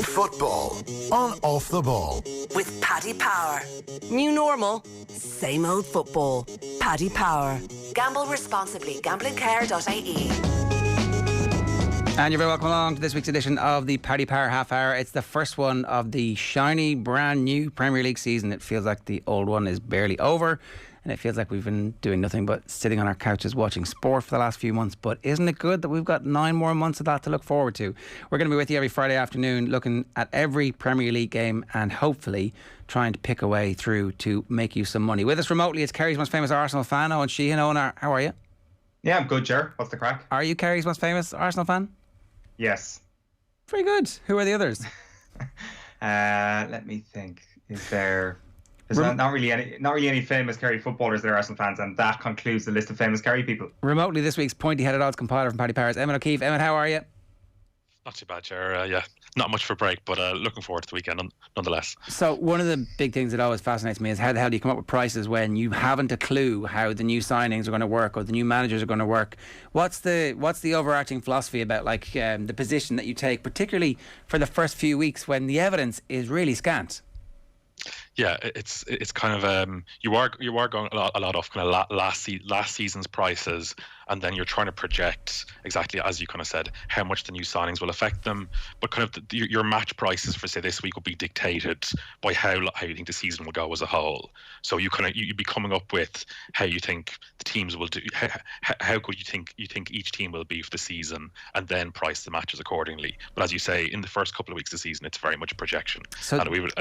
Football on Off the Ball. With Paddy Power. New normal, same old football. Paddy Power. Gamble responsibly. Gamblingcare.ie. And you're very welcome along to this week's edition of the Paddy Power Half Hour. It's the first one of the shiny, brand new Premier League season. It feels like the old one is barely over, and it feels like we've been doing nothing but sitting on our couches watching sport for the last few months. But isn't it good that we've got 9 more months of that to look forward to? We're going to be with you every Friday afternoon looking at every Premier League game and hopefully trying to pick a way through to make you some money. With us remotely is Kerry's most famous Arsenal fan, Eoin Sheahan. Eoin, how are you? Yeah, I'm good, Ger. What's the crack? Are you Kerry's most famous Arsenal fan? Yes. Very good. Who are the others? Let me think. There's not really any famous Kerry footballers that are Arsenal fans, and that concludes the list of famous Kerry people. Remotely this week's pointy-headed odds compiler from Paddy Power's Emmet O'Keefe. Emmet, how are you? Not too bad, Ger. Yeah, not much for a break, but looking forward to the weekend nonetheless. So one of the big things that always fascinates me is how the hell do you come up with prices when you haven't a clue how the new signings are going to work or the new managers are going to work? What's the overarching philosophy about the position that you take, particularly for the first few weeks when the evidence is really scant? Yeah, it's kind of you are going a lot off kind of last season's prices, and then you're trying to project exactly as you kind of said how much the new signings will affect them. But kind of your match prices for say this week will be dictated by how you think the season will go as a whole. So you'd be coming up with how you think the teams will do, how good you think each team will be for the season, and then price the matches accordingly. But as you say, in the first couple of weeks of the season, it's very much a projection. So and we would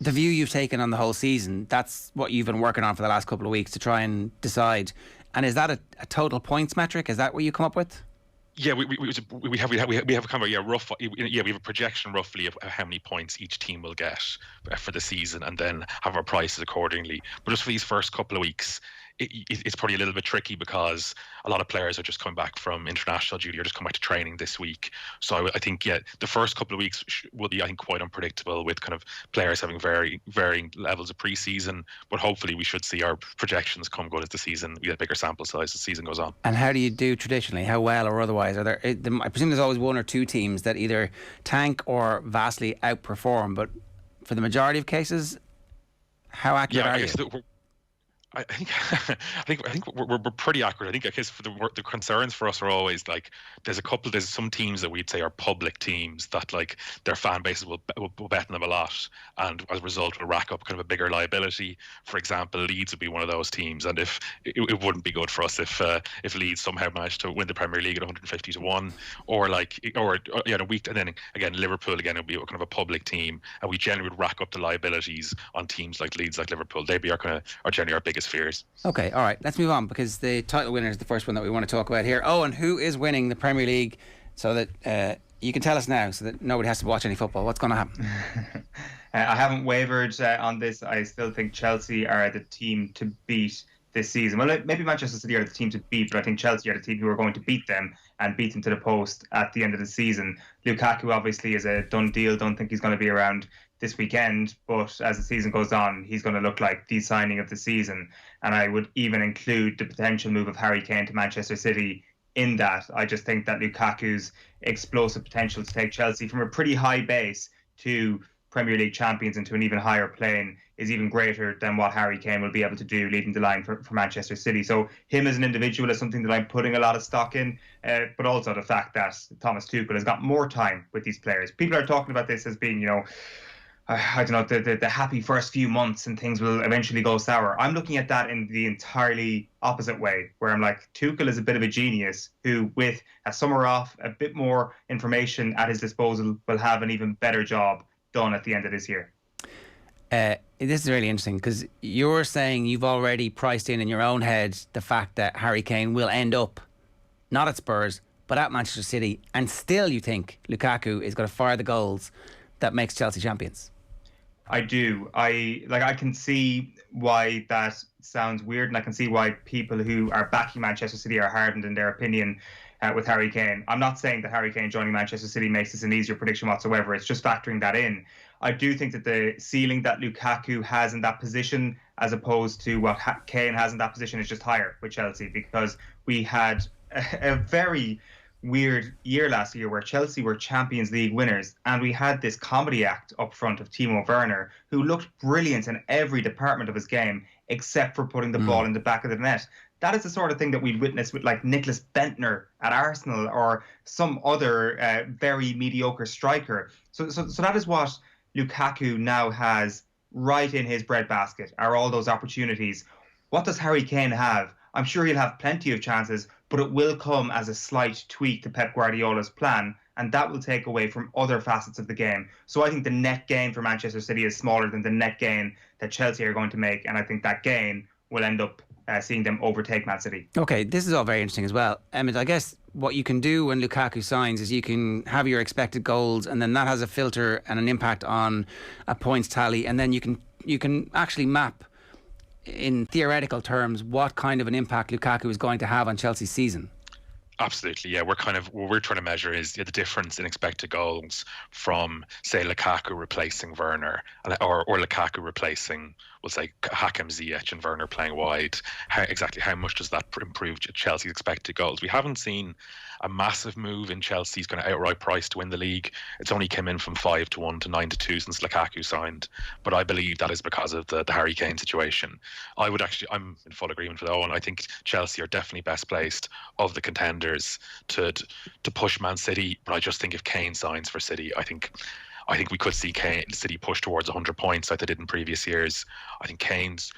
the view you've taken on the whole season, that's what you've been working on for the last couple of weeks to try and decide. And is that a total points metric? Is that what you come up with? Yeah, we have a kind of a rough. Yeah, we have a projection roughly of how many points each team will get for the season, and then have our prices accordingly. But just for these first couple of weeks, it's probably a little bit tricky because a lot of players are just coming back from international duty or just come back to training this week. So I think the first couple of weeks will be quite unpredictable with kind of players having varying levels of pre-season. But hopefully we should see our projections come good as the season. We get a bigger sample size as the season goes on. And how do you do traditionally? How well or otherwise? I presume there's always one or two teams that either tank or vastly outperform. But for the majority of cases, how accurate are you? I think we're pretty accurate. I guess for the concerns for us are always there's some teams that we'd say are public teams that their fan bases will bet on them a lot, and as a result will rack up kind of a bigger liability. For example, Leeds would be one of those teams, and if it wouldn't be good for us if Leeds somehow managed to win the Premier League at 150 to 1, or a week, and then again Liverpool again would be kind of a public team, and we generally would rack up the liabilities on teams like Leeds, like Liverpool. They'd be generally our biggest fears. Okay, all right, let's move on because the title winner is the first one that we want to talk about here. Oh, and who is winning the Premier League, so that you can tell us now so that nobody has to watch any football. What's going to happen? I haven't wavered on this. I still think Chelsea are the team to beat this season. Well, maybe Manchester City are the team to beat, but I think Chelsea are the team who are going to beat them and beat them to the post at the end of the season. Lukaku obviously is a done deal. Don't think he's going to be around this weekend, but as the season goes on, he's going to look like the signing of the season. And I would even include the potential move of Harry Kane to Manchester City in that. I just think that Lukaku's explosive potential to take Chelsea from a pretty high base to Premier League champions and to an even higher plane is even greater than what Harry Kane will be able to do leading the line for Manchester City. So him as an individual is something that I'm putting a lot of stock in, but also the fact that Thomas Tuchel has got more time with these players. People are talking about this as being, I don't know, the happy first few months and things will eventually go sour. I'm looking at that in the entirely opposite way, where I'm like, Tuchel is a bit of a genius who, with a summer off, a bit more information at his disposal, will have an even better job done at the end of this year. This is really interesting because you're saying you've already priced in your own head the fact that Harry Kane will end up not at Spurs but at Manchester City, and still you think Lukaku is going to fire the goals that makes Chelsea champions. I do. I can see why that sounds weird, and I can see why people who are backing Manchester City are hardened in their opinion with Harry Kane. I'm not saying that Harry Kane joining Manchester City makes this an easier prediction whatsoever. It's just factoring that in. I do think that the ceiling that Lukaku has in that position, as opposed to what Kane has in that position, is just higher with Chelsea, because we had a very weird year last year where Chelsea were Champions League winners, and we had this comedy act up front of Timo Werner, who looked brilliant in every department of his game except for putting the ball in the back of the net. That is the sort of thing that we'd witness with like Nicholas Bentner at Arsenal or some other very mediocre striker. So that is what Lukaku now has right in his breadbasket, are all those opportunities. What does Harry Kane have? I'm sure he'll have plenty of chances, but it will come as a slight tweak to Pep Guardiola's plan, and that will take away from other facets of the game. So I think the net gain for Manchester City is smaller than the net gain that Chelsea are going to make, and I think that gain will end up seeing them overtake Man City. Okay, this is all very interesting as well. Emmet, I guess what you can do when Lukaku signs is you can have your expected goals, and then that has a filter and an impact on a points tally, and then you can actually map in theoretical terms what kind of an impact Lukaku is going to have on Chelsea's season. Absolutely, yeah. What we're trying to measure is the difference in expected goals from, say, Lukaku replacing Werner, or Lukaku replacing, we'll say, Hakim Ziyech and Werner playing wide. How much does that improve Chelsea's expected goals? We haven't seen a massive move in Chelsea's kind of outright price to win the league. It's only came in from 5-1 to 9-2 since Lukaku signed, but I believe that is because of the Harry Kane situation. I'm in full agreement with Eoin. I think Chelsea are definitely best placed of the contenders to push Man City, but I just think if Kane signs for City, I think we could see City push towards 100 points like they did in previous years. I think Kane's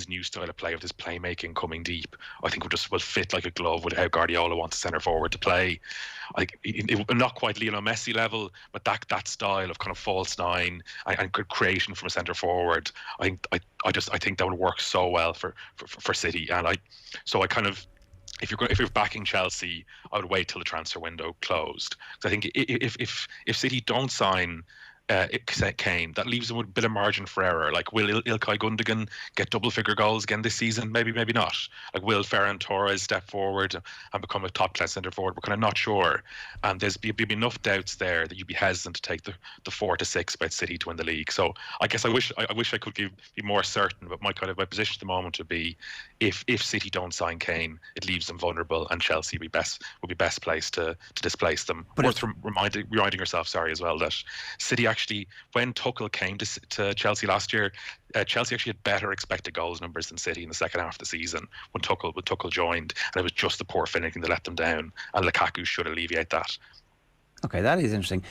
new style of play with his playmaking coming deep, I think will fit like a glove with how Guardiola wants a centre forward to play. Not quite Lionel Messi level, but that style of kind of false nine and creation from a centre forward, I think that would work so well for City. And if you're backing Chelsea, I would wait till the transfer window closed. Because I think if City don't sign Kane, that leaves them with a bit of margin for error. Like, will Ilkay Gundogan get double-figure goals again this season? Maybe not. Like, will Ferran Torres step forward and become a top-class centre-forward? We're kind of not sure. And there's be enough doubts there that you'd be hesitant to take the 4-6 about City to win the league. So I guess I wish I could be more certain, but my position at the moment would be if City don't sign Kane, it leaves them vulnerable, and Chelsea would be best placed to displace them. But worth reminding yourself, as well, that City actually, when Tuchel came to Chelsea last year, Chelsea actually had better expected goals numbers than City in the second half of the season when Tuchel joined, and it was just the poor finishing that let them down, and Lukaku should alleviate that. Okay, that is interesting.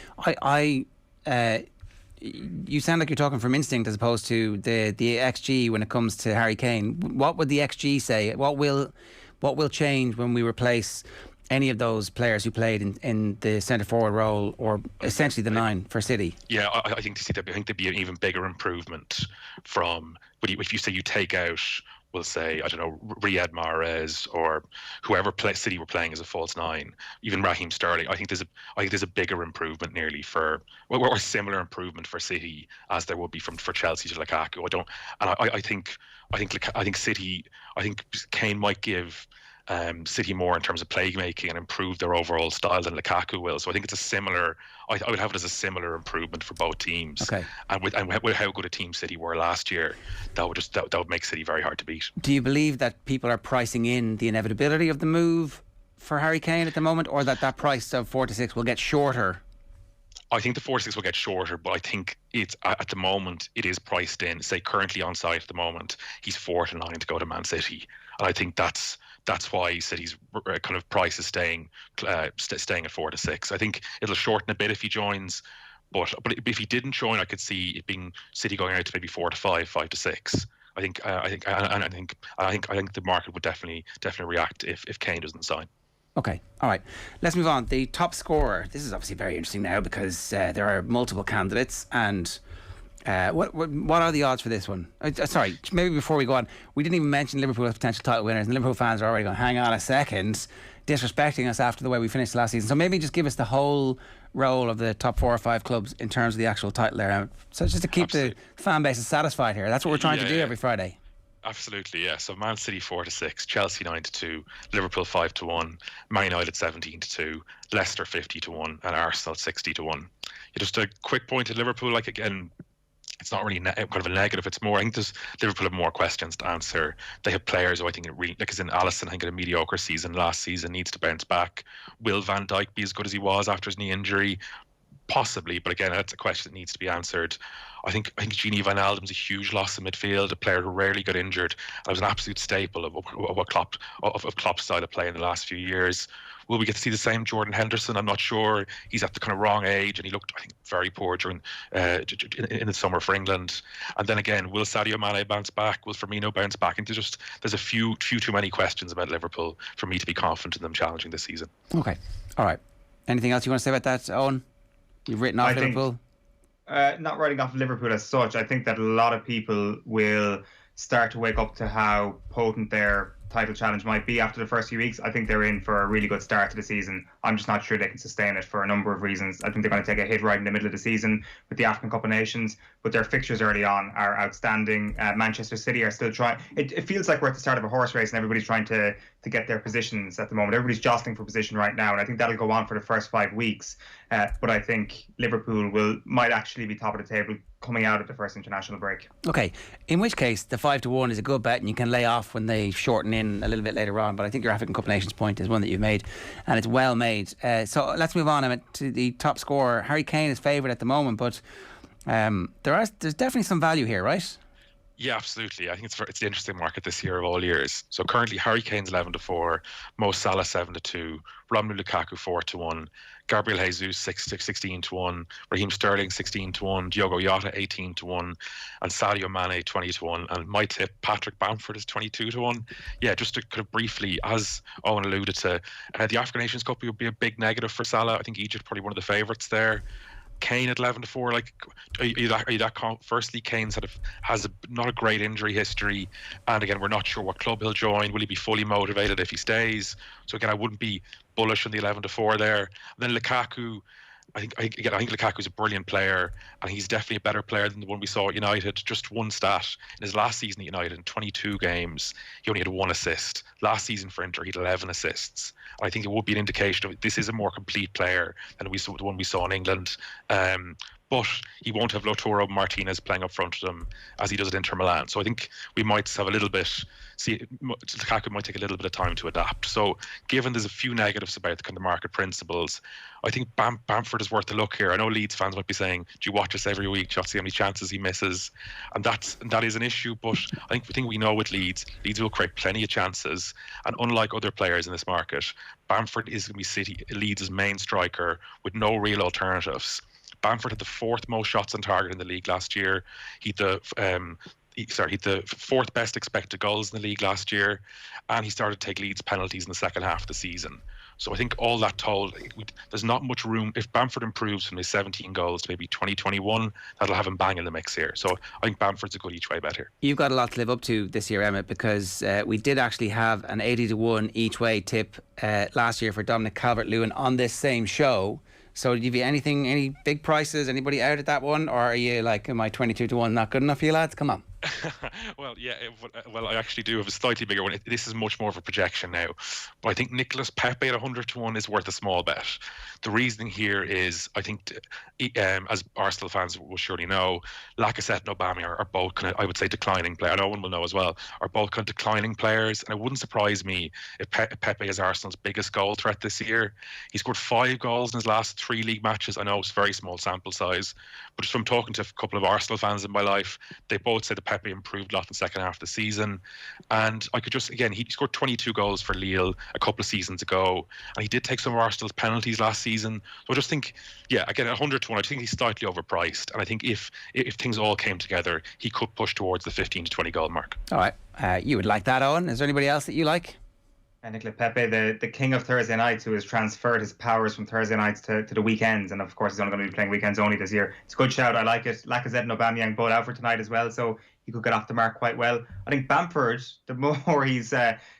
You sound like you're talking from instinct as opposed to the XG when it comes to Harry Kane. What would the XG say? What will change when we replace any of those players who played in the centre forward role, or essentially the nine for City? Yeah, I think there'd be an even bigger improvement from, if you say you take out, we'll say, I don't know, Riyad Mahrez or whoever City were playing as a false nine, even Raheem Sterling. I think there's a bigger improvement nearly or similar improvement for City as there would be for Chelsea to Lukaku. I think City, Kane might give City more in terms of playmaking and improve their overall style than Lukaku will. So I think it's a similar. I would have it as a similar improvement for both teams. Okay. And with how good a team City were last year, that would make City very hard to beat. Do you believe that people are pricing in the inevitability of the move for Harry Kane at the moment, or that price of 4-6 will get shorter? I think the 4-6 will get shorter, but I think it's at the moment it is priced in. Say currently on site at the moment, he's 4-9 to go to Man City, and I think that's why City's kind of price is staying at 4-6. I think it'll shorten a bit if he joins, but if he didn't join, I could see it being City going out to maybe 4-5, 5-6. I think the market would definitely react if Kane doesn't sign. Okay, all right. Let's move on. The top scorer. This is obviously very interesting now because there are multiple candidates, and what are the odds for this one? Sorry, maybe before we go on, we didn't even mention Liverpool as potential title winners, and Liverpool fans are already going, hang on a second, disrespecting us after the way we finished last season. So maybe just give us the whole role of the top 4 or 5 clubs in terms of the actual title there. So just to keep the fan bases satisfied here. That's what we're trying to do every Friday. Absolutely, yeah. So Man City 4-6, Chelsea 9-2, Liverpool 5-1, Man United 17-2, Leicester 50-1, and Arsenal 60-1. Just a quick point at Liverpool, like again, it's not really kind of a negative. It's more, I think Liverpool have more questions to answer. They have players who I think like as in Alisson, I think had a mediocre season last season, needs to bounce back. Will Van Dijk be as good as he was after his knee injury? Possibly, but again, that's a question that needs to be answered. I think Gini Wijnaldum's a huge loss in midfield, a player who rarely got injured. And was an absolute staple of Klopp's style of play in the last few years. Will we get to see the same Jordan Henderson? I'm not sure. He's at the kind of wrong age, and he looked, I think, very poor during in the summer for England. And then again, will Sadio Mane bounce back? Will Firmino bounce back? And there's a few too many questions about Liverpool for me to be confident in them challenging this season. Okay, all right. Anything else you want to say about that, Eoin? You've written off Liverpool? Not writing off Liverpool as such. I think that a lot of people will start to wake up to how potent their title challenge might be after the first few weeks. I think they're in for a really good start to the season. I'm just not sure they can sustain it for a number of reasons. I think they're going to take a hit right in the middle of the season with the African Cup of Nations, but their fixtures early on are outstanding. Manchester City are still trying. It feels like we're at the start of a horse race and everybody's trying to get their positions at the moment. Everybody's jostling for position right now, and I think that'll go on for the first 5 weeks. But I think Liverpool might actually be top of the table coming out of the first international break. Okay, in which case the 5-1 is a good bet, and you can lay off when they shorten in a little bit later on. But I think your African Cup of Nations point is one that you've made, and it's well made. So let's move on, Emmet, to the top scorer. Harry Kane is favourite at the moment, but there's definitely some value here, right? Yeah, absolutely. I think it's the interesting market this year of all years. So currently, Harry Kane's 11-4, Mo Salah 7-2, Romelu Lukaku 4-1, Gabriel Jesus 16-1, Raheem Sterling 16-1, Diogo Jota 18-1, and Sadio Mane 20-1. And my tip, Patrick Bamford is 22-1. Yeah, just to kind of briefly, as Eoin alluded to, the African Nations Cup would be a big negative for Salah. I think Egypt probably one of the favourites there. Kane at 11-4, like, are you that firstly, Kane's has not a great injury history, and again, we're not sure what club he'll join. Will he be fully motivated if he stays? So again, I wouldn't be bullish on the 11-4 there. And then Lukaku, I think Lukaku's a brilliant player, and he's definitely a better player than the one we saw at United. Just one stat: in his last season at United, in 22 games, he only had 1 assist. Last season for Inter, he had 11 assists. I think it would be an indication of this is a more complete player than the one we saw in England. But he won't have Lautaro Martinez playing up front with him as he does at Inter Milan. So I think we might have a little bit. Lukaku might take a little bit of time to adapt. So given there's a few negatives about the kind of market principles, I think Bamford is worth a look here. I know Leeds fans might be saying, "Do you watch us every week? Do you see how many chances he misses?" And that is an issue. But I think we know with Leeds will create plenty of chances. And unlike other players in this market, Bamford is going to be Leeds' main striker with no real alternatives. Bamford had the 4th most shots on target in the league last year. He had the 4th best expected goals in the league last year, and he started to take Leeds penalties in the second half of the season. So I think all that told, there's not much room. If Bamford improves from his 17 goals to maybe 2021, that'll have him bang in the mix here. So I think Bamford's a good each way bet here. You've got a lot to live up to this year, Emmet, because we did actually have an 80-1 each way tip last year for Dominic Calvert-Lewin on this same show. So did you have any big prices, anybody out at that one? Or are you like, am I 22-1 not good enough for you lads? Come on. Well, I actually do have a slightly bigger one. This is much more of a projection now. But I think Nicolas Pepe at 100-1 is worth a small bet. The reasoning here is, I think, as Arsenal fans will surely know, Lacazette and Aubameyang are both kind of, I would say, declining players. No one will know as well, are both kind of declining players. And it wouldn't surprise me if Pepe is Arsenal's biggest goal threat this year. He scored 5 goals in his last 3 league matches. I know it's a very small sample size, but just from talking to a couple of Arsenal fans in my life, they both said that Pepe improved a lot in the second half of the season. And I could just, again, he scored 22 goals for Lille a couple of seasons ago, and he did take some of Arsenal's penalties last season. So I just think, again, at 100-1, I think he's slightly overpriced, and I think if things all came together, he could push towards the 15 to 20 goal mark. All right, you would like that, Eoin? Is there anybody else that you like? Nicolas Pepe, the king of Thursday nights, who has transferred his powers from Thursday nights to the weekends, and of course he's only going to be playing weekends only this year. It's a good shout. I like it. Lacazette and Aubameyang both out for tonight as well, so he could get off the mark quite well. I think Bamford, the more he's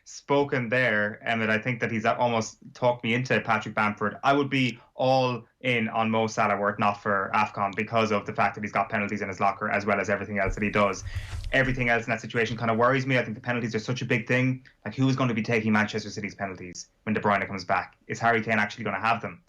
spoken there, Emmet, I think that he's almost talked me into Patrick Bamford. I would be all in on Mo Salah were it not for AFCON, because of the fact that he's got penalties in his locker as well as everything else that he does. Everything else in that situation kind of worries me. I think the penalties are such a big thing. Like, who is going to be taking Manchester City's penalties when De Bruyne comes back? Is Harry Kane actually going to have them?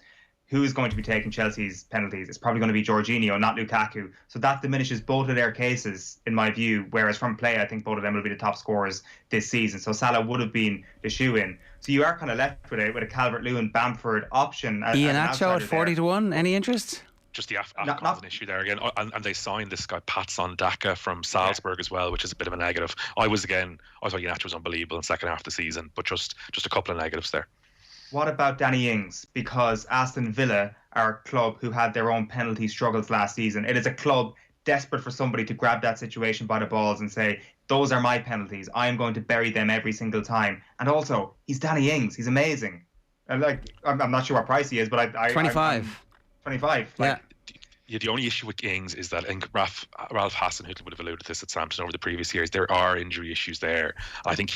who is going to be taking Chelsea's penalties? It's probably going to be Jorginho, not Lukaku. So that diminishes both of their cases, in my view, whereas from play, I think both of them will be the top scorers this season. So Salah would have been the shoe-in. So you are kind of left with a Calvert-Lewin, Bamford option. Iheanacho at 40-1. Any interest? Just the AFCON's an issue there again. And they signed this guy, Patson Daka, from Salzburg as well, which is a bit of a negative. I thought Iheanacho was unbelievable in the second half of the season, but just a couple of negatives there. What about Danny Ings? Because Aston Villa are a club who had their own penalty struggles last season. It is a club desperate for somebody to grab that situation by the balls and say, those are my penalties. I am going to bury them every single time. And also, he's Danny Ings. He's amazing. I'm not sure what price he is, but 25. 25. Yeah. The only issue with Ings is that, I think Ralph Hasenhüttl would have alluded to this at Southampton over the previous years. There are injury issues there. I think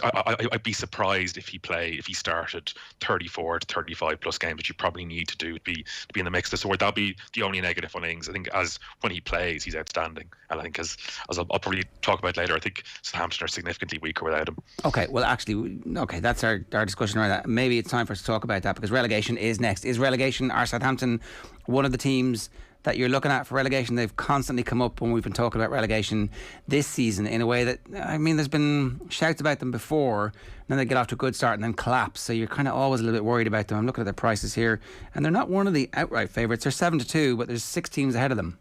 I'd be surprised if he started 34 to 35 plus games, which you probably need to do to be in the mix. So that'll be the only negative on Ings. I think as when he plays, he's outstanding. And I think as I'll probably talk about later, I think Southampton are significantly weaker without him. Okay, well actually, that's our discussion around that. Maybe it's time for us to talk about that because relegation is next. Is relegation, are Southampton one of the teams that you're looking at for relegation? They've constantly come up when we've been talking about relegation this season in a way that, there's been shouts about them before, then they get off to a good start and then collapse, so you're kind of always a little bit worried about them. I'm looking at their prices here and they're not one of the outright favourites. They're 7-2, but there's 6 teams ahead of them.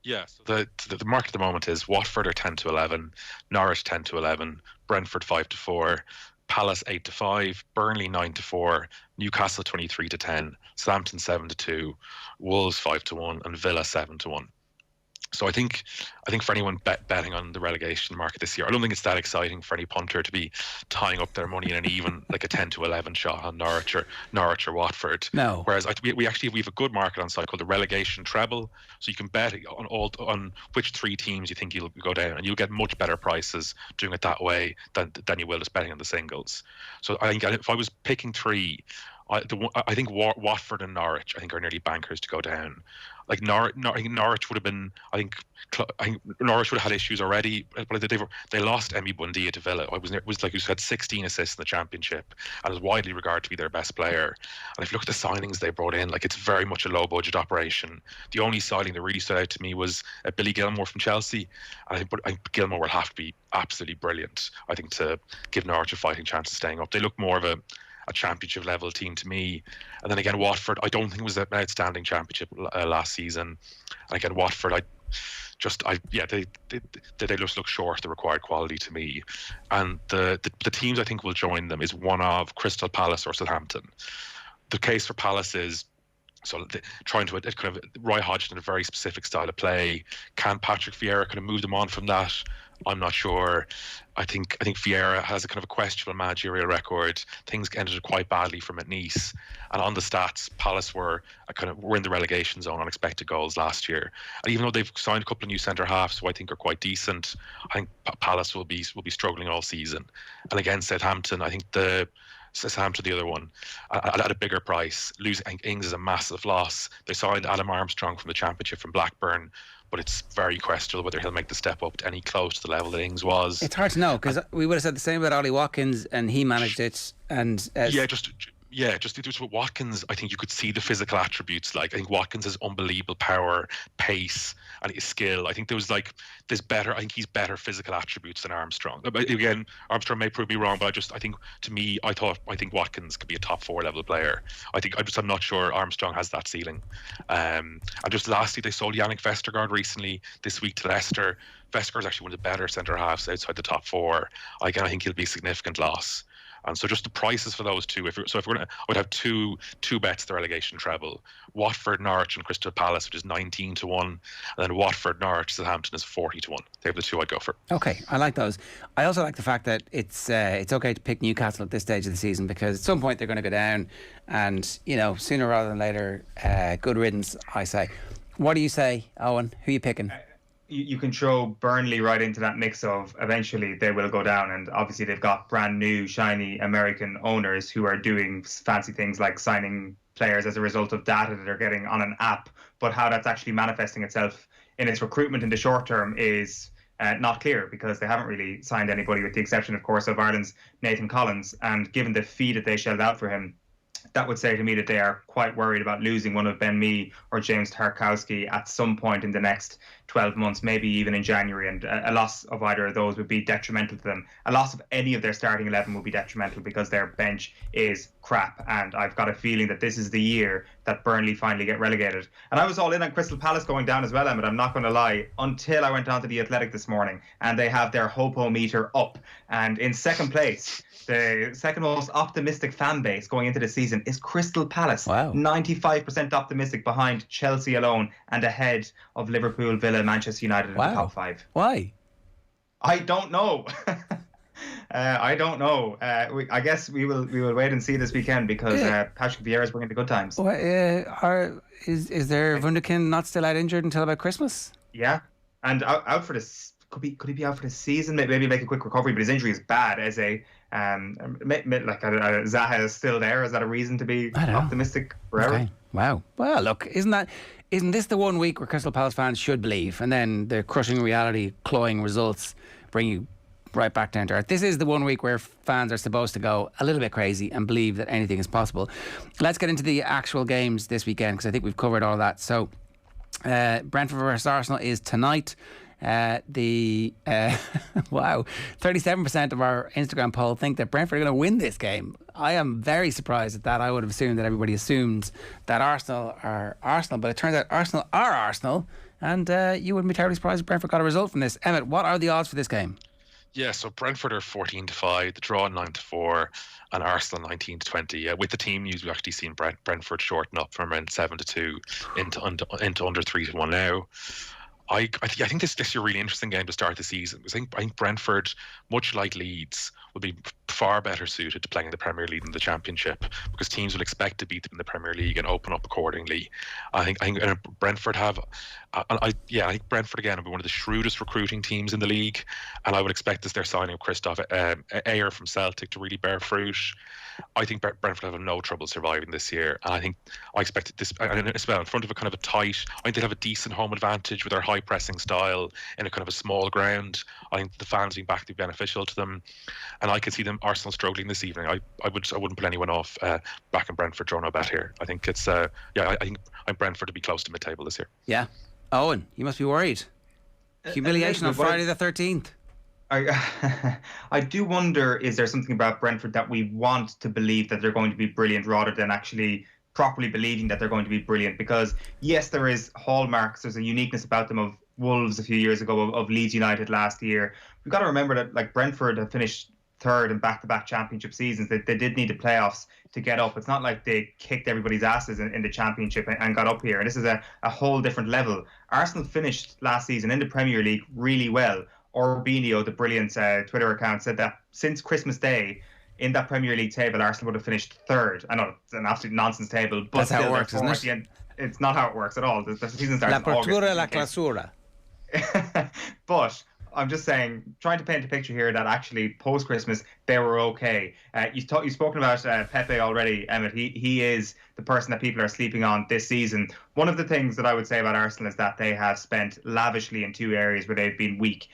Yeah, so the market at the moment is Watford are 10-11, Norwich 10-11, Brentford 5-4, Palace 8-5, Burnley 9-4, Newcastle 23-10, Southampton 7-2, Wolves 5-1, and Villa 7-1. So I think for anyone betting on the relegation market this year, I don't think it's that exciting for any punter to be tying up their money in an even like a 10-11 shot on Norwich or Watford. No. Whereas we have a good market on site called the relegation treble, so you can bet on which 3 teams you think you'll go down, and you'll get much better prices doing it that way than you will just betting on the singles. So I think if I was picking 3, I think Watford and Norwich are nearly bankers to go down. Like Norwich would have been. I think Norwich would have had issues already, but they lost Emi Buendia to Villa. It was like he had 16 assists in the Championship and is widely regarded to be their best player. And if you look at the signings they brought in, like it's very much a low budget operation. The only signing that really stood out to me was Billy Gilmour from Chelsea. I think Gilmour will have to be absolutely brilliant, I think, to give Norwich a fighting chance of staying up. They look more of a championship level team to me. And then again, Watford, I don't think it was an outstanding championship last season. And again, Watford, they just look short of the required quality to me. And the teams I think will join them is one of Crystal Palace or Southampton. The case for Palace is trying to kind of Roy Hodgson in a very specific style of play. Can Patrick Vieira kind of move them on from that? I'm not sure. I think Vieira has a kind of a questionable managerial record. Things ended quite badly from at Nice, and on the stats, Palace were in the relegation zone on expected goals last year. And even though they've signed a couple of new centre halves, who I think are quite decent, I think Palace will be struggling all season. And against Southampton, I think Southampton, the other one, at a bigger price. Losing Ings is a massive loss. They signed Adam Armstrong from the Championship from Blackburn, but it's very questionable whether he'll make the step up to any close to the level that Ings was. It's hard to know because we would have said the same about Ollie Watkins, and he managed it. And just with Watkins, I think you could see the physical attributes. Like I think Watkins has unbelievable power, pace, and his skill. I think I think he's better physical attributes than Armstrong. Again, Armstrong may prove me wrong, but I think Watkins could be a top 4 level player. I'm not sure Armstrong has that ceiling. And just lastly, they sold Yannick Vestergaard recently this week to Leicester. Vestergaard's actually one of the better centre halves outside the top 4. Again, I think he'll be a significant loss. And so just the prices for those two, I would have two bets the relegation treble. Watford, Norwich and Crystal Palace, which is 19-1, and then Watford, Norwich, Southampton is 40-1. They're the 2 I'd go for. Okay, I like those. I also like the fact that it's okay to pick Newcastle at this stage of the season because at some point they're going to go down, and sooner rather than later, good riddance, I say. What do you say, Eoin? Who are you picking? You can throw Burnley right into that mix of eventually they will go down, and obviously they've got brand new shiny American owners who are doing fancy things like signing players as a result of data that they're getting on an app, but how that's actually manifesting itself in its recruitment in the short term is not clear because they haven't really signed anybody with the exception of course of Ireland's Nathan Collins, and given the fee that they shelled out for him, that would say to me that they are quite worried about losing one of Ben Mee or James Tarkowski at some point in the next 12 months, maybe even in January. And a loss of either of those would be detrimental to them. A loss of any of their starting 11 would be detrimental because their bench is crap. And I've got a feeling that this is the year that Burnley finally get relegated. And I was all in on Crystal Palace going down as well, Emmet. I'm not going to lie, until I went on to The Athletic this morning and they have their hopo-meter up. And in second place, the second most optimistic fan base going into the season is Crystal Palace. Wow. 95% optimistic behind Chelsea alone and ahead of Liverpool, Villa, Manchester United in the top 5. Why? I don't know. I don't know. I guess we will wait and see this weekend because Patrick Vieira is bringing the good times. Well, is there Wunderkind not still out injured until about Christmas? Yeah, and out for this. Could he be out for the season? Maybe make a quick recovery, but his injury is bad. As Zaha is still there. Is that a reason to be optimistic forever? Okay. Wow. Well, look, isn't this the one week where Crystal Palace fans should believe, and then the crushing reality, cloying results bring you right back down to earth? This is the one week where fans are supposed to go a little bit crazy and believe that anything is possible. Let's get into the actual games this weekend because I think we've covered all that. So, Brentford versus Arsenal is tonight. Wow, 37% of our Instagram poll think that Brentford are going to win this game. I am very surprised at that. I would have assumed that everybody assumed that Arsenal are Arsenal, but it turns out Arsenal are Arsenal, and you wouldn't be terribly surprised if Brentford got a result from this. Emmet, what are the odds for this game? Yeah, so Brentford are 14-5, the draw 9-4, and Arsenal 19-20. With the team news, we've actually seen Brentford shorten up from around 7-2 into under 3-1 now. I think this is a really interesting game to start the season. I think Brentford, much like Leeds, will be far better suited to playing in the Premier League than the Championship because teams will expect to beat them in the Premier League and open up accordingly. I think Brentford have, I think Brentford again will be one of the shrewdest recruiting teams in the league, and I would expect their signing of Christoph Ayer from Celtic to really bear fruit. I think Brentford have no trouble surviving this year, and I expect this as well in front of a kind of a tight. I think they'll have a decent home advantage with their high pressing style in a kind of a small ground. I think the fans being back to be beneficial to them, and I could see them Arsenal struggling this evening. I wouldn't put anyone off back in Brentford drawing a bet here. I think it's I think I'm Brentford to be close to mid-table this year. Yeah, Eoin, you must be worried. Humiliation on Friday the 13th. I do wonder, is there something about Brentford that we want to believe that they're going to be brilliant rather than actually properly believing that they're going to be brilliant? Because yes, there is hallmarks, there's a uniqueness about them of Wolves a few years ago, of Leeds United last year. We've got to remember that like Brentford have finished third in back-to-back championship seasons. They did need the playoffs to get up. It's not like they kicked everybody's asses in the championship and got up here. And this is a whole different level. Arsenal finished last season in the Premier League really well. Orbinio, the brilliant Twitter account, said that since Christmas Day in that Premier League table, Arsenal would have finished third. I know it's an absolute nonsense table, but that's how it works, isn't it? It's not how it works at all. The season starts in August. La clausura. But I'm just saying, trying to paint a picture here that actually post-Christmas they were okay. You've spoken about Pepe already, Emmet. He is the person that people are sleeping on this season. One of the things that I would say about Arsenal is that they have spent lavishly in two areas where they've been weak.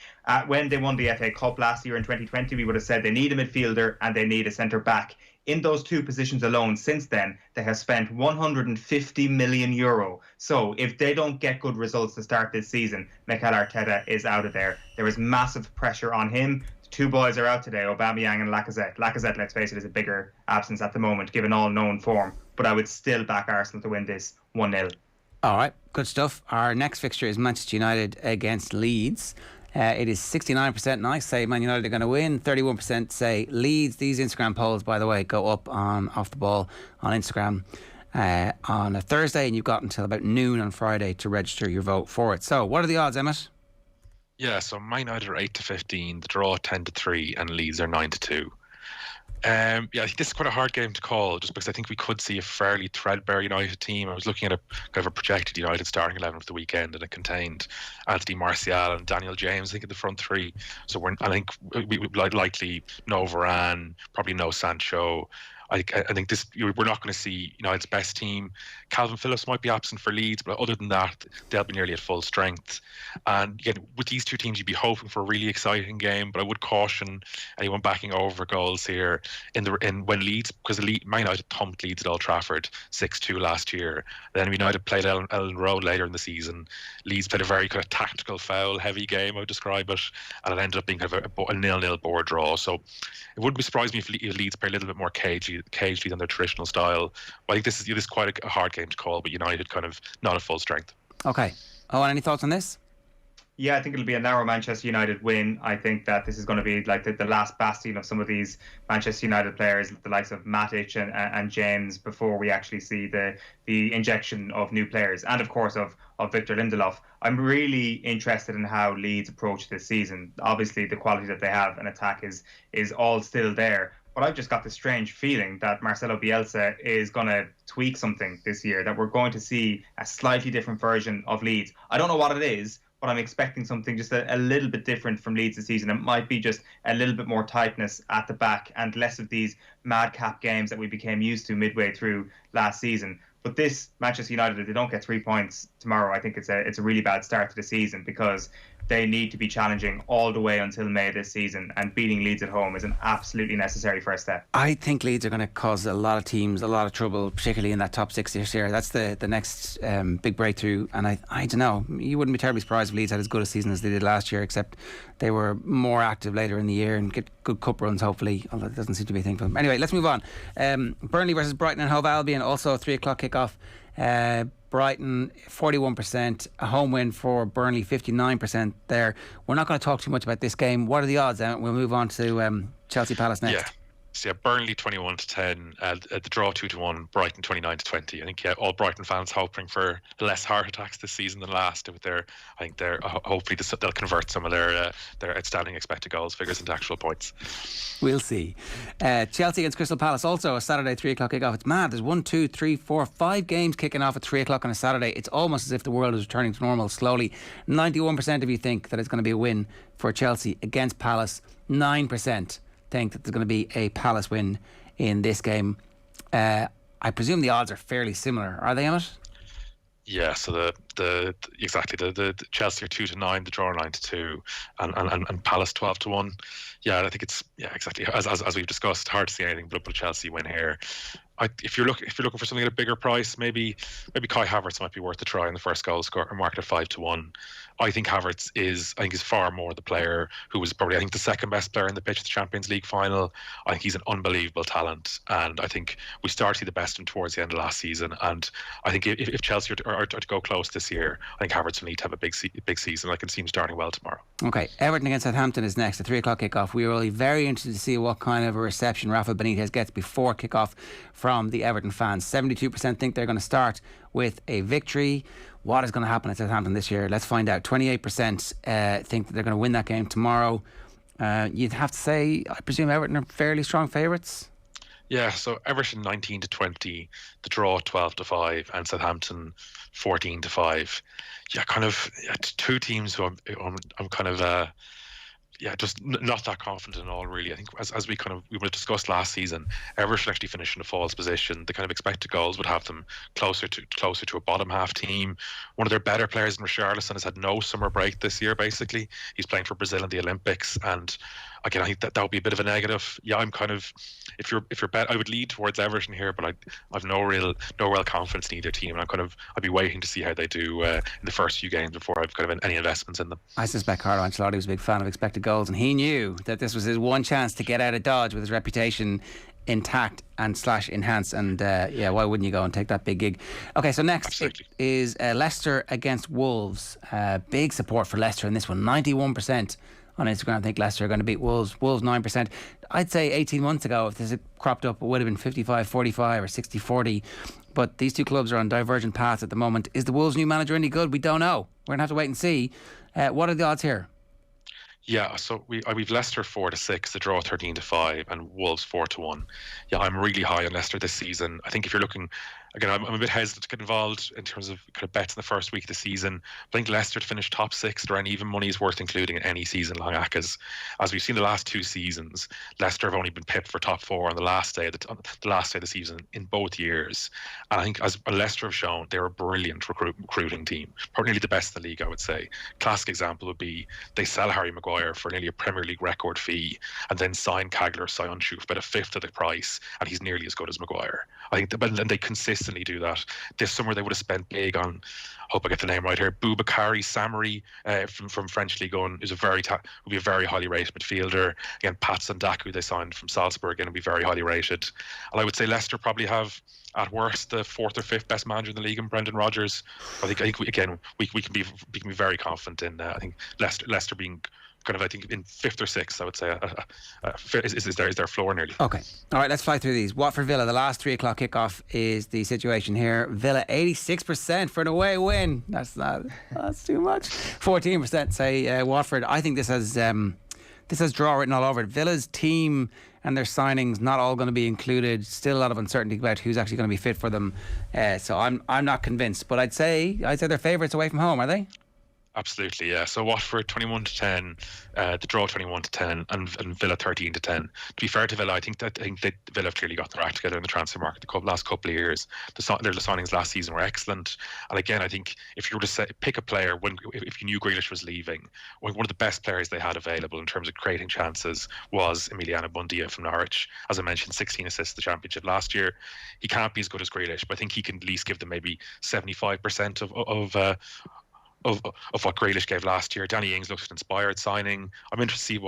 When they won the FA Cup last year in 2020, we would have said they need a midfielder and they need a centre-back. In those two positions alone, since then, they have spent €150 million. So if they don't get good results to start this season, Mikel Arteta is out of there. There is massive pressure on him. The two boys are out today, Aubameyang and Lacazette. Lacazette, let's face it, is a bigger absence at the moment, given all known form. But I would still back Arsenal to win this 1-0. All right, good stuff. Our next fixture is Manchester United against Leeds. It is 69% nice, say Man United are going to win. 31% say Leeds. These Instagram polls, by the way, go up on Off the Ball on Instagram on a Thursday, and you've got until about noon on Friday to register your vote for it. So what are the odds, Emmet? Yeah, so Man United are 8-15, the draw 10-3, and Leeds are 9-2. I think this is quite a hard game to call, just because I think we could see a fairly threadbare United team. I was looking at a kind of a projected United starting 11 for the weekend, and it contained Anthony Martial and Daniel James, I think, in the front three. So I think we would likely no Varane, probably no Sancho. I think we're not going to see United's best team. Calvin Phillips might be absent for Leeds, but other than that, they'll be nearly at full strength. And again, with these two teams, you'd be hoping for a really exciting game. But I would caution anyone backing over goals here when Leeds, because Man United thumped Leeds at Old Trafford 6-2 last year. Then United played Ellen Road later in the season. Leeds played a very kind of tactical, foul-heavy game, I would describe it, and it ended up being kind of a 0-0 board draw. So it wouldn't surprise me if Leeds play a little bit more cagey than their traditional style. But I think this is quite a hard game to call, but United kind of not at full strength. Okay. Owen, any thoughts on this? Yeah, I think it'll be a narrow Manchester United win. I think that this is going to be like the last bastion of some of these Manchester United players, the likes of Matic and James, before we actually see the injection of new players, and of course of Victor Lindelof. I'm really interested in how Leeds approach this season. Obviously, the quality that they have in attack is all still there. But I've just got this strange feeling that Marcelo Bielsa is going to tweak something this year, that we're going to see a slightly different version of Leeds. I don't know what it is, but I'm expecting something just a little bit different from Leeds this season. It might be just a little bit more tightness at the back and less of these madcap games that we became used to midway through last season. But this Manchester United, if they don't get 3 points tomorrow, I think it's a really bad start to the season, because they need to be challenging all the way until May this season, and beating Leeds at home is an absolutely necessary first step. I think Leeds are going to cause a lot of teams a lot of trouble, particularly in that top six this year. That's the next big breakthrough, and I don't know, you wouldn't be terribly surprised if Leeds had as good a season as they did last year, except they were more active later in the year and get good cup runs, hopefully, although it doesn't seem to be a thing for them. Anyway, let's move on. Burnley versus Brighton and Hove Albion, also a 3 o'clock kickoff. Brighton 41%, a home win for Burnley 59% there. We're not going to talk too much about this game. What are the odds, Emmet? We'll move on to Chelsea Palace next. Yeah, Burnley 21-10, the draw 2-1, Brighton 29-20. I think all Brighton fans hoping for less heart attacks this season than last. Hopefully they'll convert some of their outstanding expected goals figures into actual points. We'll see. Chelsea against Crystal Palace, also a Saturday 3 o'clock kickoff. It's mad. There's 1, 2, 3, 4, 5 games kicking off at 3 o'clock on a Saturday. It's almost as if the world is returning to normal slowly. 91% of you think that it's going to be a win for Chelsea against Palace. 9% think that there's going to be a Palace win in this game. I presume the odds are fairly similar, are they, Emmet? Yeah, so the Chelsea are 2-9, the draw 9-2, and Palace 12-1. Yeah, I think it's exactly as we've discussed. Hard to see anything but a Chelsea win here. If you're looking for something at a bigger price, maybe Kai Havertz might be worth a try in the first goal score, marked at 5-1. I think Havertz is far more the player who was probably the second best player in the pitch at the Champions League final. I think he's an unbelievable talent, and I think we started to see the best of him towards the end of last season. And I think if Chelsea are to go close this year, I think Havertz will need to have a big season. I can see him starting well tomorrow. Okay, Everton against Southampton is next, a 3 o'clock kickoff. We are really very interested to see what kind of a reception Rafa Benitez gets before kickoff from the Everton fans. 72% think they're going to start with a victory. What is going to happen at Southampton this year? Let's find out. 28% think that they're going to win that game tomorrow. You'd have to say, I presume Everton are fairly strong favourites? Yeah, so Everton 19-20, the draw 12-5, and Southampton 14-5. Yeah, two teams who I'm kind of just not that confident in all, really. I think as we would have discussed last season, Everton actually finished in a false position. The kind of expected goals would have them closer to a bottom half team. One of their better players, Richarlison, has had no summer break this year. Basically, he's playing for Brazil in the Olympics, and again, I think that would be a bit of a negative. Yeah, I'm if you're bet, I would lead towards Everton here, but I've no real confidence in either team, and I'd be waiting to see how they do in the first few games before I've any investments in them. I suspect Carlo Ancelotti was a big fan of expected goals, and he knew that this was his one chance to get out of Dodge with his reputation intact and / enhanced, and why wouldn't you go and take that big gig? Okay, so next is Leicester against Wolves. Big support for Leicester in this one. 91% on Instagram think Leicester are going to beat Wolves. Wolves 9%. I'd say 18 months ago, if this had cropped up, it would have been 55-45 or 60-40. But these two clubs are on divergent paths at the moment. Is the Wolves' new manager any good? We don't know. We're going to have to wait and see. What are the odds here? Yeah, so we've Leicester 4-6, the draw 13-5, and Wolves 4-1. Yeah, I'm really high on Leicester this season. I think if you're looking again, I'm a bit hesitant to get involved in terms of kind of bets in the first week of the season. I think Leicester to finish top 6 around even money is worth including in any season-long ACCAs. As we've seen the last 2 seasons, Leicester have only been pipped for top 4 on the last day of the season in both years. And I think, as Leicester have shown, they're a brilliant recruiting team, probably nearly the best in the league, I would say. Classic example would be they sell Harry Maguire for nearly a Premier League record fee, and then sign Kagler Soyuncu for about a fifth of the price, and he's nearly as good as Maguire. I think, and they consistently do that. This summer they would have spent big on, hope I get the name right here, Boubakary Samari from French Ligue 1, who's would be a very highly rated midfielder. Again, Pat Sandaku they signed from Salzburg, and will be very highly rated. And I would say Leicester probably have, at worst, the 4th or 5th best manager in the league in Brendan Rodgers. I think we can be very confident in I think Leicester being kind of, I think, in 5th or 6th, I would say, is their floor nearly. Okay. All right, let's fly through these. Watford Villa, the last 3 o'clock kickoff is the situation here. Villa 86% for an away win. That's too much. 14% say Watford. I think this has draw written all over it. Villa's team and their signings not all going to be included. Still a lot of uncertainty about who's actually going to be fit for them. So I'm not convinced. But I'd say they're favourites away from home, are they? Absolutely, yeah. So Watford 21-10, the draw 21-10, and Villa 13-10. To be fair to Villa, I think Villa have clearly got their act together in the transfer market the last couple of years. Their signings last season were excellent, and again, I think if you were to pick a player if you knew Grealish was leaving, one of the best players they had available in terms of creating chances was Emiliano Buendia from Norwich. As I mentioned, 16 assists in the Championship last year. He can't be as good as Grealish, but I think he can at least give them maybe 75% of what Grealish gave last year. Danny Ings looks an inspired signing. I'm interested to see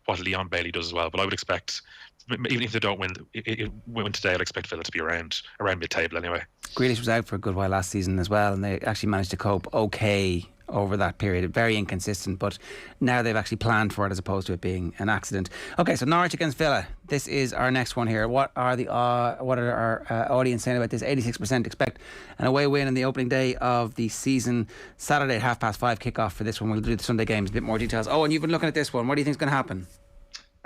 what Leon Bailey does as well. But I would expect, even if they don't win today, I'd expect Villa to be around mid-table anyway. Grealish was out for a good while last season as well, and they actually managed to cope okay over that period. Very inconsistent, but now they've actually planned for it as opposed to it being an accident. Okay, so Norwich against Villa. This is our next one here. What are our audience saying about this? 86% expect an away win on the opening day of the season. Saturday at 5:30 kickoff for this one. We'll do the Sunday games, a bit more details. Oh, and you've been looking at this one. What do you think is going to happen?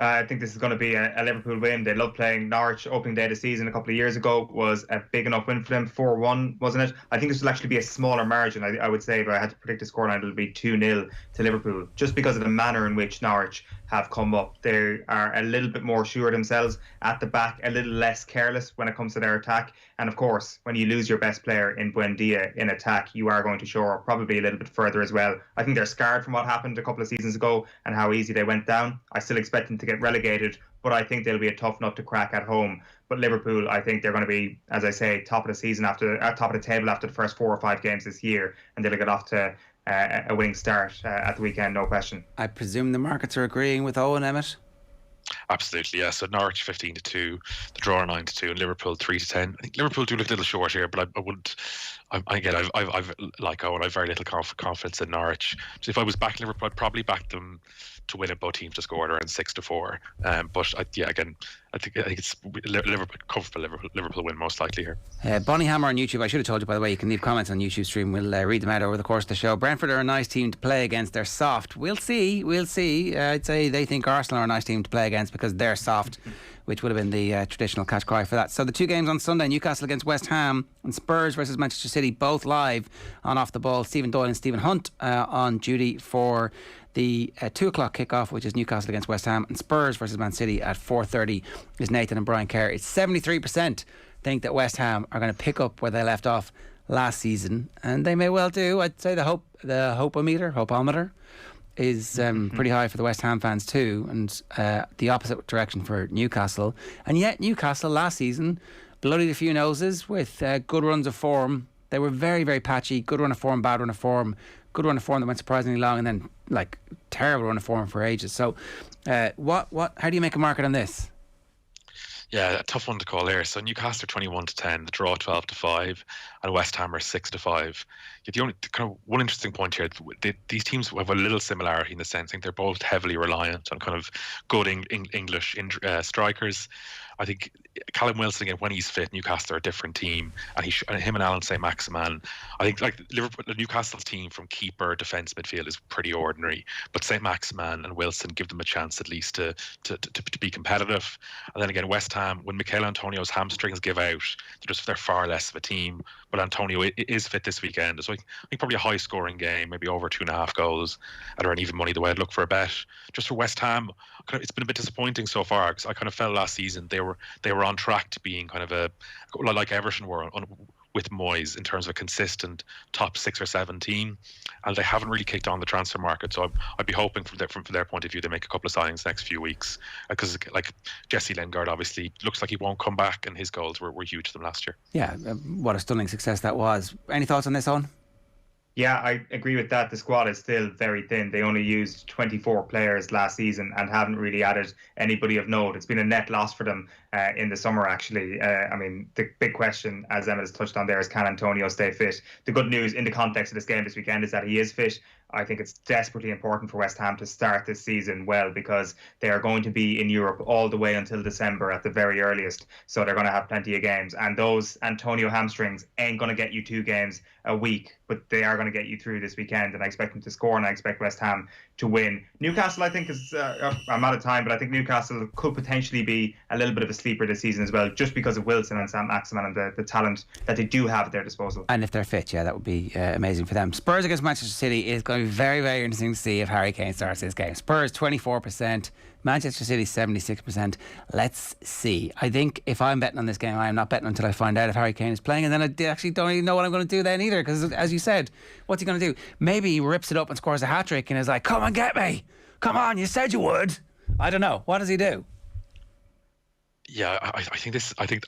I think this is going to be a Liverpool win. They love playing Norwich. Opening day of the season a couple of years ago was a big enough win for them, 4-1, wasn't it? I think this will actually be a smaller margin. I would say if I had to predict a scoreline, it'll be 2-0 to Liverpool, just because of the manner in which Norwich have come up. They are a little bit more sure of themselves at the back, a little less careless when it comes to their attack. And of course, when you lose your best player in Buendia in attack, you are going to shore up probably a little bit further as well. I think they're scarred from what happened a couple of seasons ago and how easy they went down. I still expect them to get relegated, but I think they'll be a tough nut to crack at home. But Liverpool, I think they're going to be, as I say, top of the season top of the table after the first 4 or 5 games this year, and they'll get off to a winning start at the weekend, no question. I presume the markets are agreeing with Eoin, Emmet? Absolutely, yeah. So Norwich 15-2, the draw 9-2, and Liverpool 3-10. I think Liverpool do look a little short here, but I wouldn't. I've like Eoin, I've very little confidence in Norwich. So if I was back Liverpool, I'd probably back them to win it. Both teams to score around 6-4. But again, I think it's Liverpool, comfortable Liverpool win most likely here. Bonnie Hammer on YouTube. I should have told you, by the way, you can leave comments on YouTube stream. We'll read them out over the course of the show. Brentford are a nice team to play against. They're soft. We'll see. I'd say they think Arsenal are a nice team to play against because they're soft, which would have been the traditional catch cry for that. So the 2 games on Sunday: Newcastle against West Ham and Spurs versus Manchester City, both live on Off the Ball. Stephen Doyle and Stephen Hunt on duty for the 2 o'clock kickoff, which is Newcastle against West Ham, and Spurs versus Man City at 4:30 is Nathan and Brian Kerr. It's 73% think that West Ham are going to pick up where they left off last season, and they may well do. I'd say the hopeometer is pretty high for the West Ham fans too, and the opposite direction for Newcastle. And yet Newcastle last season bloodied a few noses with good runs of form. They were very, very patchy. Good run of form, bad run of form. Good run of form that went surprisingly long, and then terrible run of form for ages. So how do you make a market on this? Yeah, a tough one to call here. So Newcastle 21-10, the draw 12-5, and West Ham are 6-5. the only kind of one interesting point here, these teams have a little similarity in the sense I think they're both heavily reliant on kind of good English strikers. I think Callum Wilson, again, when he's fit, Newcastle are a different team, and him and Alan St. Maximin. I think like Newcastle's team from keeper, defence, midfield is pretty ordinary, but St. Maximin and Wilson give them a chance at least to be competitive. And then again, West Ham, when Mikel Antonio's hamstrings give out, they're far less of a team. But Antonio is fit this weekend, so I think probably a high scoring game, maybe over 2.5 goals, and earn even money the way I'd look for a bet. Just for West Ham, it's been a bit disappointing so far because I kind of felt last season they were on track to being kind of like Everton were with Moyes in terms of a consistent top 6 or 7 team, and they haven't really kicked on the transfer market. So I'd be hoping from their point of view they make a couple of signings next few weeks, because like Jesse Lingard obviously looks like he won't come back, and his goals were huge to them last year. Yeah, what a stunning success that was. Any thoughts on this, Eoin? Yeah, I agree with that. The squad is still very thin. They only used 24 players last season and haven't really added anybody of note. It's been a net loss for them in the summer, actually. I mean, the big question, as Emmet has touched on there, is can Antonio stay fit? The good news in the context of this game this weekend is that he is fit. I think it's desperately important for West Ham to start this season well, because they are going to be in Europe all the way until December at the very earliest. So they're going to have plenty of games. And those Antonio hamstrings ain't going to get you 2 games a week, but they are going to get you through this weekend. And I expect them to score, and I expect West Ham to win. Newcastle, I think, is I'm out of time, but I think Newcastle could potentially be a little bit of a sleeper this season as well, just because of Wilson and St. Maximin and the talent that they do have at their disposal. And if they're fit, yeah, that would be amazing for them. Spurs against Manchester City is going to be very, very interesting to see if Harry Kane starts this game. Spurs 24%, Manchester City 76%. Let's see. I think if I'm betting on this game, I am not betting until I find out if Harry Kane is playing, and then I actually don't even know what I'm going to do then either, because as you said, what's he going to do? Maybe he rips it up and scores a hat-trick and is like, come and get me, come on, you said you would. I don't know. What does he do? Yeah, I think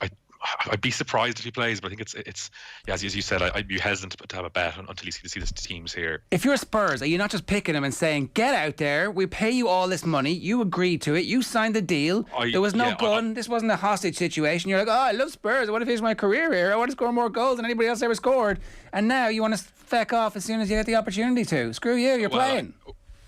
I'd be surprised if he plays, but I think it's yeah, as you said, I'd be hesitant to have a bet until you see the teams here. If you're Spurs, are you not just picking him and saying, get out there, we pay you all this money, you agreed to it, you signed the deal, there was no gun, this wasn't a hostage situation, you're like, oh, I love Spurs, I want to finish my career here, I want to score more goals than anybody else ever scored, and now you want to feck off as soon as you get the opportunity to. Screw you, you're playing.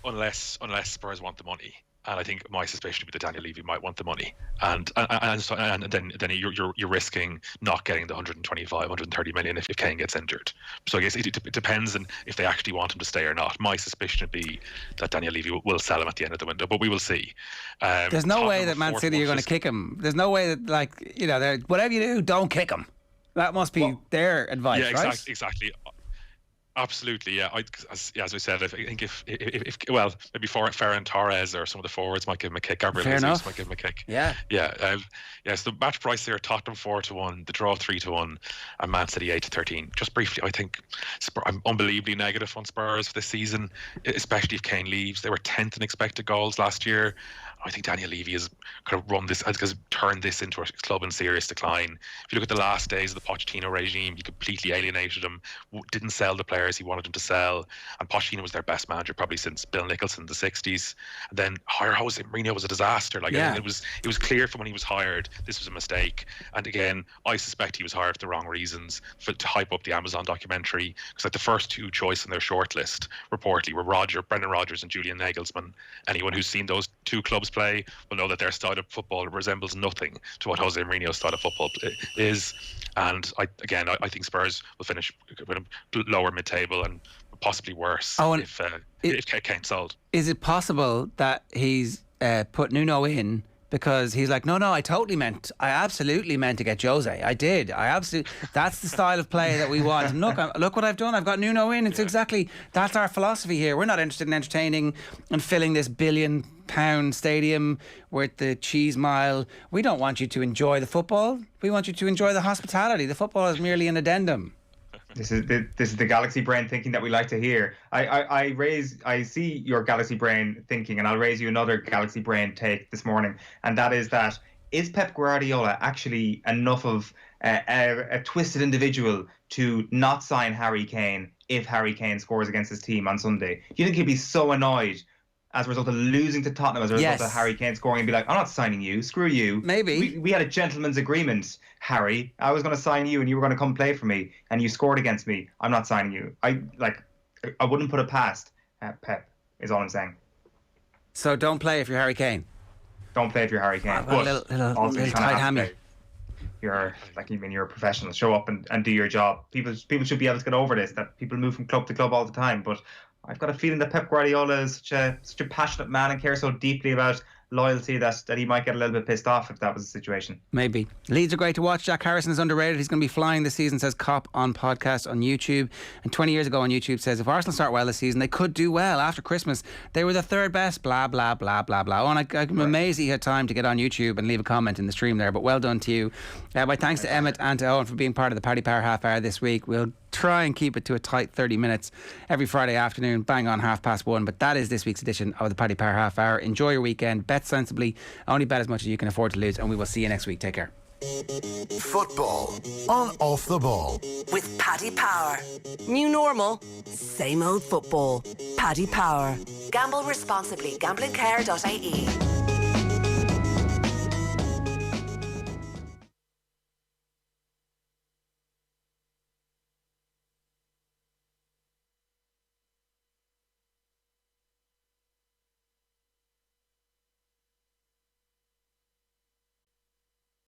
Unless Spurs want the money. And I think my suspicion would be that Daniel Levy might want the money, and then you're risking not getting the 125, 130 million if Kane gets injured. So I guess it depends on if they actually want him to stay or not. My suspicion would be that Daniel Levy will sell him at the end of the window, but we will see. There's no way that Man City are going to kick him. There's no way that, like, you know, whatever you do, don't kick him. That must be their advice, yeah, right? Exactly. Absolutely, yeah. As I said, I think if maybe Ferran Torres or some of the forwards might give him a kick. Gabriel Jesus might give him a kick. Yeah. So the match price there: Tottenham 4-1, the draw 3-1, and Man City 8-13. Just briefly, I think I'm unbelievably negative on Spurs for this season, especially if Kane leaves. They were 10th in expected goals last year. I think Daniel Levy has kind of turned this into a club in serious decline. If you look at the last days of the Pochettino regime, he completely alienated them, didn't sell the players he wanted them to sell, and Pochettino was their best manager probably since Bill Nicholson in the 60s. And then Jose Mourinho was a disaster. It was clear from when he was hired this was a mistake. And again, I suspect he was hired for the wrong reasons, to hype up the Amazon documentary, because the first 2 choices in their shortlist reportedly were Brendan Rodgers and Julian Nagelsmann. Anyone who's seen those 2 clubs play will know that their style of football resembles nothing to what Jose Mourinho's style of football is. And I think Spurs will finish lower mid-table and possibly worse if Kane sold. Is it possible that he's put Nuno in because he's like, no, I absolutely meant to get Jose. I did. That's the style of play that we want. And look what I've done. I've got Nuno in. It's exactly, that's our philosophy here. We're not interested in entertaining and filling this £1 billion stadium with the cheese mile. We don't want you to enjoy the football. We want you to enjoy the hospitality. The football is merely an addendum. This is the galaxy brain thinking that we like to hear. I see your galaxy brain thinking, and I'll raise you another galaxy brain take this morning, and that is Pep Guardiola actually enough of a twisted individual to not sign Harry Kane if Harry Kane scores against his team on Sunday? Do you think he'd be so annoyed as a result of losing to Tottenham, as a result Yes. of Harry Kane scoring, and be like, I'm not signing you, screw you. Maybe. We had a gentleman's agreement, Harry. I was going to sign you and you were going to come play for me, and you scored against me. I'm not signing you. I wouldn't put it past Pep, is all I'm saying. So don't play if you're Harry Kane. Don't play if you're Harry Kane. Well, but little also you kind tight of have hammy. to play. You're a professional. Show up and do your job. People should be able to get over this, that people move from club to club all the time. But I've got a feeling that Pep Guardiola is such a passionate man and cares so deeply about loyalty that he might get a little bit pissed off if that was the situation. Maybe. Leeds are great to watch. Jack Harrison is underrated. He's going to be flying this season, says Cop on podcast on YouTube. And 20 years ago on YouTube says, if Arsenal start well this season, they could do well. After Christmas, they were the third best, blah, blah, blah, blah, blah. Oh, and I'm amazed he had time to get on YouTube and leave a comment in the stream there, but well done to you. My thanks to Emmet and to Eoin for being part of the Paddy Power Half Hour this week. We'll try and keep it to a tight 30 minutes every Friday afternoon, bang on 1:30. But that is this week's edition of the Paddy Power Half Hour. Enjoy your weekend, bet sensibly, only bet as much as you can afford to lose, and we will see you next week. Take care. Football on Off the Ball. With Paddy Power. New normal, same old football. Paddy Power. Gamble responsibly. Gamblingcare.ie.